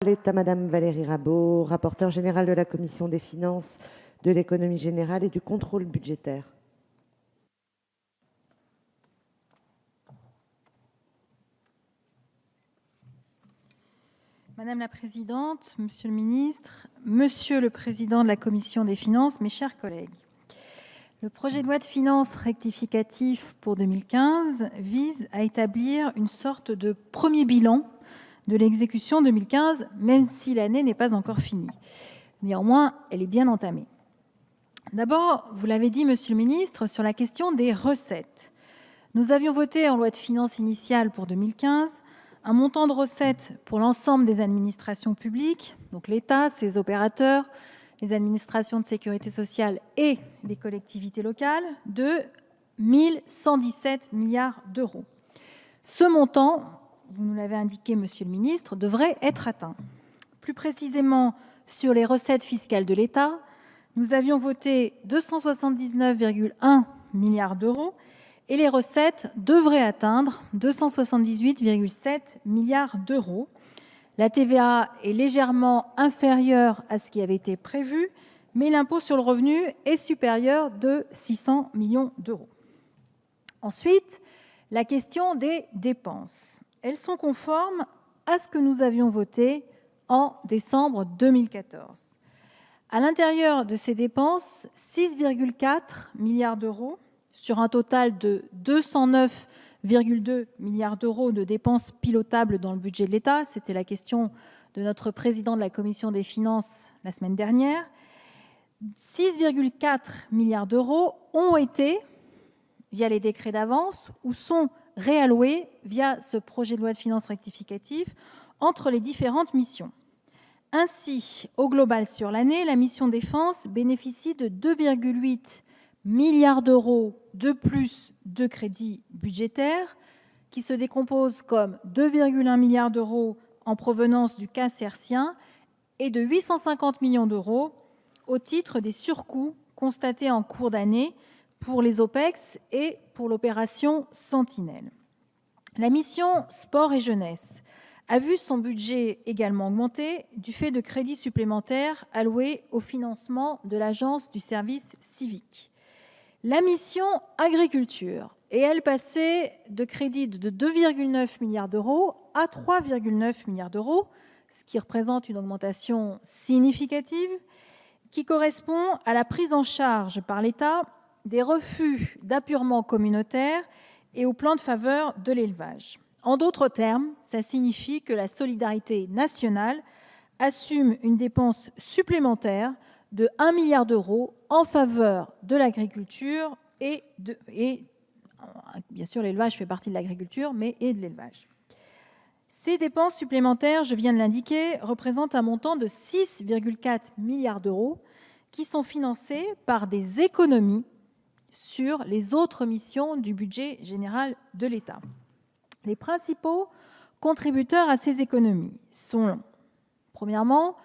parole est à Madame Valérie Rabault, rapporteure générale de la Commission des finances, de l'économie générale et du contrôle budgétaire. Madame la Présidente, Monsieur le Ministre, Monsieur le Président de la Commission des finances, mes chers collègues. Le projet de loi de finances rectificatif pour 2015 vise à établir une sorte de premier bilan de l'exécution 2015, même si l'année n'est pas encore finie. Néanmoins, elle est bien entamée. D'abord, vous l'avez dit, Monsieur le Ministre, sur la question des recettes. Nous avions voté en loi de finances initiale pour 2015 un montant de recettes pour l'ensemble des administrations publiques, donc l'État, ses opérateurs, les administrations de sécurité sociale et les collectivités locales, de 1 117 milliards d'euros. Ce montant, vous nous l'avez indiqué, Monsieur le Ministre, devrait être atteint. Plus précisément, sur les recettes fiscales de l'État, nous avions voté 279,1 milliards d'euros et les recettes devraient atteindre 278,7 milliards d'euros. La TVA est légèrement inférieure à ce qui avait été prévu, mais l'impôt sur le revenu est supérieur de 600 millions d'euros. Ensuite, la question des dépenses. Elles sont conformes à ce que nous avions voté en décembre 2014. À l'intérieur de ces dépenses, 6,4 milliards d'euros sur un total de 209,2 milliards d'euros de dépenses pilotables dans le budget de l'État. C'était la question de notre président de la Commission des finances la semaine dernière. 6,4 milliards d'euros ont été, via les décrets d'avance, ou sont réalloués via ce projet de loi de finances rectificatif entre les différentes missions. Ainsi, au global sur l'année, la mission défense bénéficie de 2,8 milliards d'euros de plus de crédits budgétaires qui se décomposent comme 2,1 milliards d'euros en provenance du CAS hertzien et de 850 millions d'euros au titre des surcoûts constatés en cours d'année pour les OPEX et pour l'opération Sentinelle. La mission Sport et Jeunesse a vu son budget également augmenter du fait de crédits supplémentaires alloués au financement de l'Agence du service civique. La mission Agriculture est, elle, passée de crédits de 2,9 milliards d'euros à 3,9 milliards d'euros, ce qui représente une augmentation significative qui correspond à la prise en charge par l'État des refus d'appurement communautaire et au plan de faveur de l'élevage. En d'autres termes, ça signifie que la solidarité nationale assume une dépense supplémentaire de 1 milliard d'euros en faveur de l'agriculture et bien sûr l'élevage fait partie de l'agriculture, mais et de l'élevage. Ces dépenses supplémentaires, je viens de l'indiquer, représentent un montant de 6,4 milliards d'euros qui sont financés par des économies sur les autres missions du budget général de l'État. Les principaux contributeurs à ces économies sont, premièrement,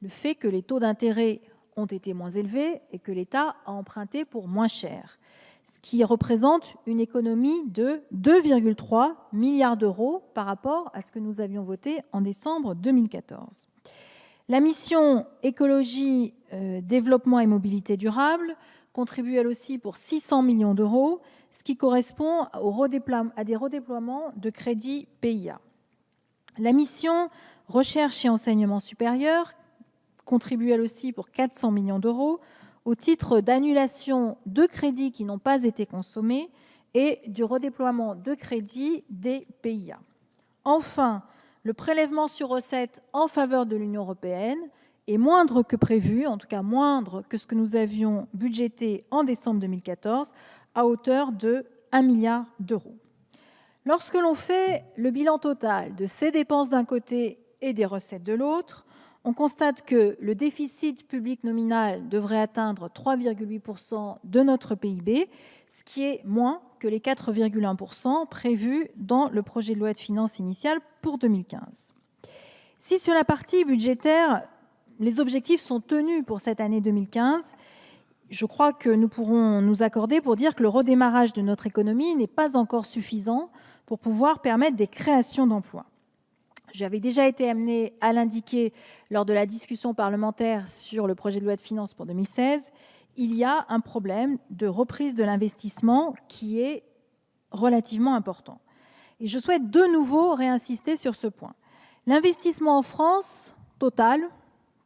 le fait que les taux d'intérêt ont été moins élevés et que l'État a emprunté pour moins cher, ce qui représente une économie de 2,3 milliards d'euros par rapport à ce que nous avions voté en décembre 2014. La mission Écologie, Développement et Mobilité durable contribue elle aussi pour 600 millions d'euros, ce qui correspond à des redéploiements de crédits PIA. La mission Recherche et enseignement supérieur contribue elle aussi pour 400 millions d'euros au titre d'annulation de crédits qui n'ont pas été consommés et du redéploiement de crédits des PIA. Enfin, le prélèvement sur recettes en faveur de l'Union européenne est moindre que prévu, en tout cas moindre que ce que nous avions budgété en décembre 2014, à hauteur de 1 milliard d'euros. Lorsque l'on fait le bilan total de ces dépenses d'un côté et des recettes de l'autre, on constate que le déficit public nominal devrait atteindre 3,8% de notre PIB, ce qui est moins que les 4,1% prévus dans le projet de loi de finances initiale pour 2015. Si sur la partie budgétaire, les objectifs sont tenus pour cette année 2015, je crois que nous pourrons nous accorder pour dire que le redémarrage de notre économie n'est pas encore suffisant pour pouvoir permettre des créations d'emplois. J'avais déjà été amenée à l'indiquer lors de la discussion parlementaire sur le projet de loi de finances pour 2016, il y a un problème de reprise de l'investissement qui est relativement important. Et je souhaite de nouveau réinsister sur ce point. L'investissement en France, total,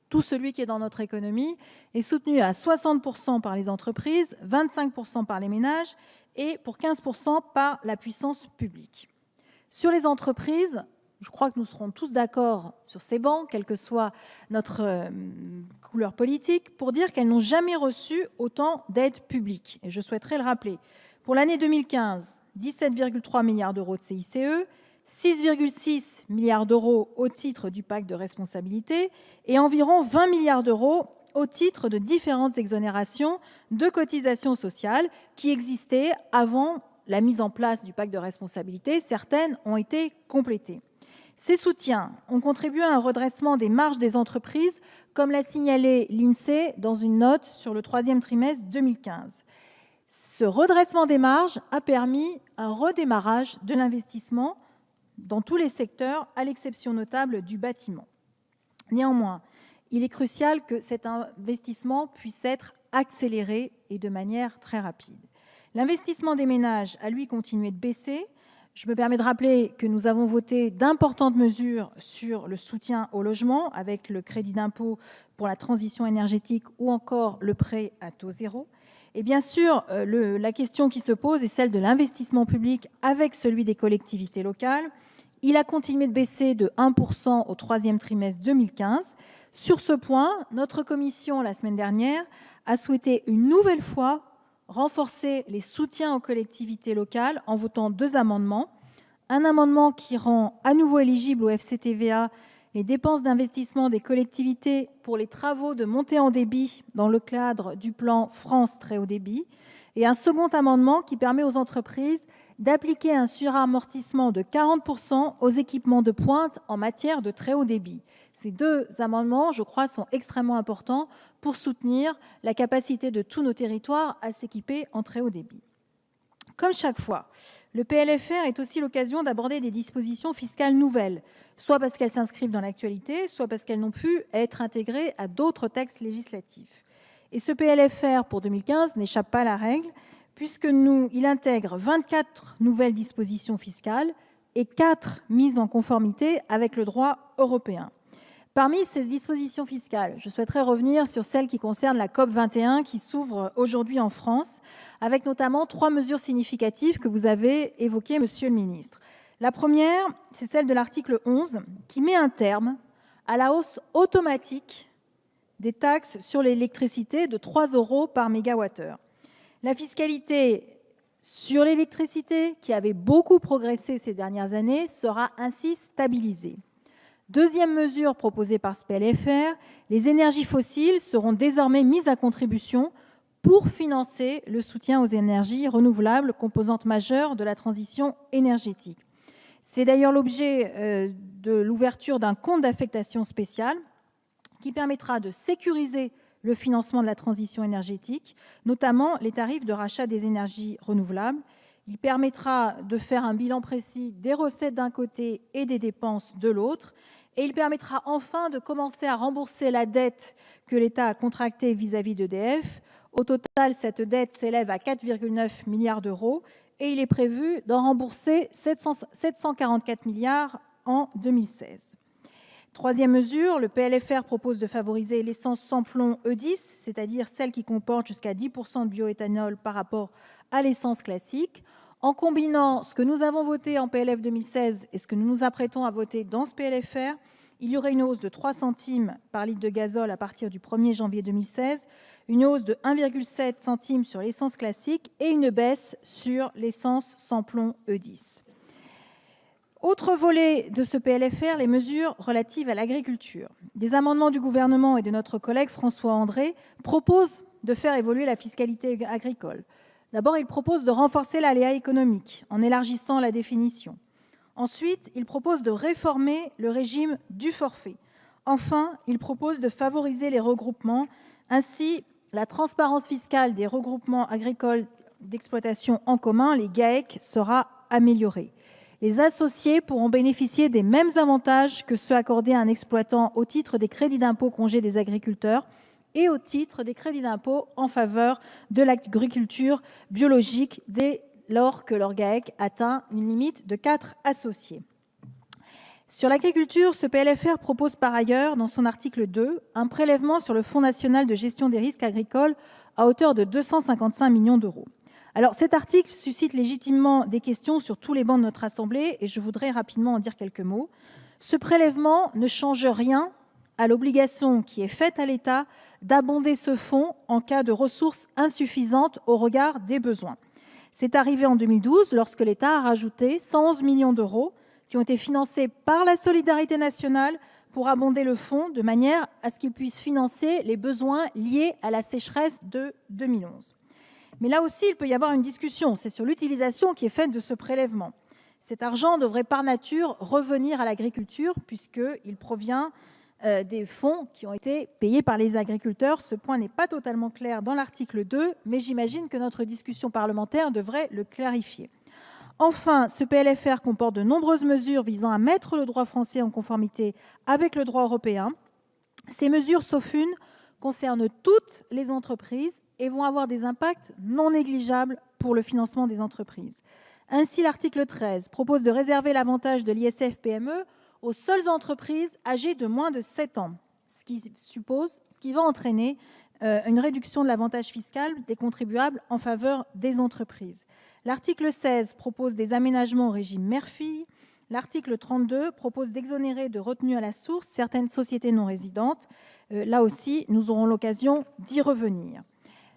tout celui qui est dans notre économie, est soutenu à 60% par les entreprises, 25% par les ménages et pour 15% par la puissance publique. Sur les entreprises, je crois que nous serons tous d'accord sur ces bancs, quelle que soit notre couleur politique, pour dire qu'elles n'ont jamais reçu autant d'aides publiques. Et je souhaiterais le rappeler. Pour l'année 2015, 17,3 milliards d'euros de CICE, 6,6 milliards d'euros au titre du pacte de responsabilité et environ 20 milliards d'euros au titre de différentes exonérations de cotisations sociales qui existaient avant la mise en place du pacte de responsabilité. Certaines ont été complétées. Ces soutiens ont contribué à un redressement des marges des entreprises, comme l'a signalé l'INSEE dans une note sur le troisième trimestre 2015. Ce redressement des marges a permis un redémarrage de l'investissement dans tous les secteurs, à l'exception notable du bâtiment. Néanmoins, il est crucial que cet investissement puisse être accéléré et de manière très rapide. L'investissement des ménages a, lui, continué de baisser. Je me permets de rappeler que nous avons voté d'importantes mesures sur le soutien au logement, avec le crédit d'impôt pour la transition énergétique ou encore le prêt à taux zéro. Et bien sûr, la question qui se pose est celle de l'investissement public avec celui des collectivités locales. Il a continué de baisser de 1% au troisième trimestre 2015. Sur ce point, notre commission, la semaine dernière, a souhaité une nouvelle fois renforcer les soutiens aux collectivités locales en votant 2 amendements. Un amendement qui rend à nouveau éligible au FCTVA les dépenses d'investissement des collectivités pour les travaux de montée en débit dans le cadre du plan France Très Haut Débit, et un second amendement qui permet aux entreprises d'appliquer un suramortissement de 40% aux équipements de pointe en matière de très haut débit. Ces 2 amendements, je crois, sont extrêmement importants pour soutenir la capacité de tous nos territoires à s'équiper en très haut débit. Comme chaque fois, le PLFR est aussi l'occasion d'aborder des dispositions fiscales nouvelles, soit parce qu'elles s'inscrivent dans l'actualité, soit parce qu'elles n'ont pu être intégrées à d'autres textes législatifs. Et ce PLFR pour 2015 n'échappe pas à la règle, puisqu'il intègre 24 nouvelles dispositions fiscales et 4 mises en conformité avec le droit européen. Parmi ces dispositions fiscales, je souhaiterais revenir sur celles qui concernent la COP21 qui s'ouvre aujourd'hui en France, avec notamment 3 mesures significatives que vous avez évoquées, Monsieur le ministre. La première, c'est celle de l'article 11, qui met un terme à la hausse automatique des taxes sur l'électricité de 3 € par mégawattheure. La fiscalité sur l'électricité, qui avait beaucoup progressé ces dernières années, sera ainsi stabilisée. Deuxième mesure proposée par ce PLFR, les énergies fossiles seront désormais mises à contribution pour financer le soutien aux énergies renouvelables, composante majeure de la transition énergétique. C'est d'ailleurs l'objet de l'ouverture d'un compte d'affectation spéciale qui permettra de sécuriser le financement de la transition énergétique, notamment les tarifs de rachat des énergies renouvelables. Il permettra de faire un bilan précis des recettes d'un côté et des dépenses de l'autre. Et il permettra enfin de commencer à rembourser la dette que l'État a contractée vis-à-vis d'EDF. Au total, cette dette s'élève à 4,9 milliards d'euros et il est prévu d'en rembourser 744 milliards en 2016. Troisième mesure, le PLFR propose de favoriser l'essence sans plomb E10, c'est-à-dire celle qui comporte jusqu'à 10% de bioéthanol par rapport à l'essence classique. En combinant ce que nous avons voté en PLF 2016 et ce que nous nous apprêtons à voter dans ce PLFR, il y aurait une hausse de 3 centimes par litre de gazole à partir du 1er janvier 2016, une hausse de 1,7 centime sur l'essence classique et une baisse sur l'essence sans plomb E10. Autre volet de ce PLFR, les mesures relatives à l'agriculture. Des amendements du gouvernement et de notre collègue François André proposent de faire évoluer la fiscalité agricole. D'abord, il propose de renforcer l'aléa économique en élargissant la définition. Ensuite, il propose de réformer le régime du forfait. Enfin, il propose de favoriser les regroupements. Ainsi, la transparence fiscale des regroupements agricoles d'exploitation en commun, les GAEC, sera améliorée. Les associés pourront bénéficier des mêmes avantages que ceux accordés à un exploitant au titre des crédits d'impôt congé des agriculteurs et au titre des crédits d'impôt en faveur de l'agriculture biologique dès lors que leur GAEC atteint une limite de 4 associés. Sur l'agriculture, ce PLFR propose par ailleurs, dans son article 2, un prélèvement sur le Fonds national de gestion des risques agricoles à hauteur de 255 millions d'euros. Alors, cet article suscite légitimement des questions sur tous les bancs de notre Assemblée et je voudrais rapidement en dire quelques mots. Ce prélèvement ne change rien à l'obligation qui est faite à l'État d'abonder ce fonds en cas de ressources insuffisantes au regard des besoins. C'est arrivé en 2012 lorsque l'État a rajouté 111 millions d'euros qui ont été financés par la solidarité nationale pour abonder le fonds de manière à ce qu'il puisse financer les besoins liés à la sécheresse de 2011. Mais là aussi, il peut y avoir une discussion, c'est sur l'utilisation qui est faite de ce prélèvement. Cet argent devrait par nature revenir à l'agriculture puisqu'il provient des fonds qui ont été payés par les agriculteurs. Ce point n'est pas totalement clair dans l'article 2, mais j'imagine que notre discussion parlementaire devrait le clarifier. Enfin, ce PLFR comporte de nombreuses mesures visant à mettre le droit français en conformité avec le droit européen. Ces mesures, sauf une, concernent toutes les entreprises et vont avoir des impacts non négligeables pour le financement des entreprises. Ainsi, l'article 13 propose de réserver l'avantage de l'ISF-PME aux seules entreprises âgées de moins de 7 ans, ce qui va entraîner une réduction de l'avantage fiscal des contribuables en faveur des entreprises. L'article 16 propose des aménagements au régime mère-fille. L'article 32 propose d'exonérer de retenue à la source certaines sociétés non résidentes. Là aussi, nous aurons l'occasion d'y revenir.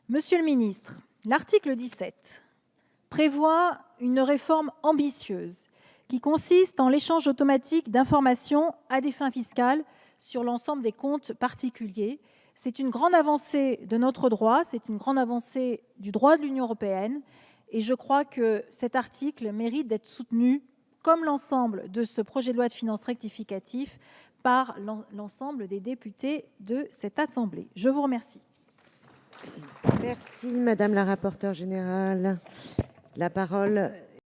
Monsieur le ministre, l'article 17 prévoit une réforme ambitieuse qui consiste en l'échange automatique d'informations à des fins fiscales sur l'ensemble des comptes particuliers. C'est une grande avancée de notre droit, c'est une grande avancée du droit de l'Union européenne. Et je crois que cet article mérite d'être soutenu, comme l'ensemble de ce projet de loi de finances rectificatif, par l'ensemble des députés de cette Assemblée. Je vous remercie. Merci, Madame la rapporteure générale. La parole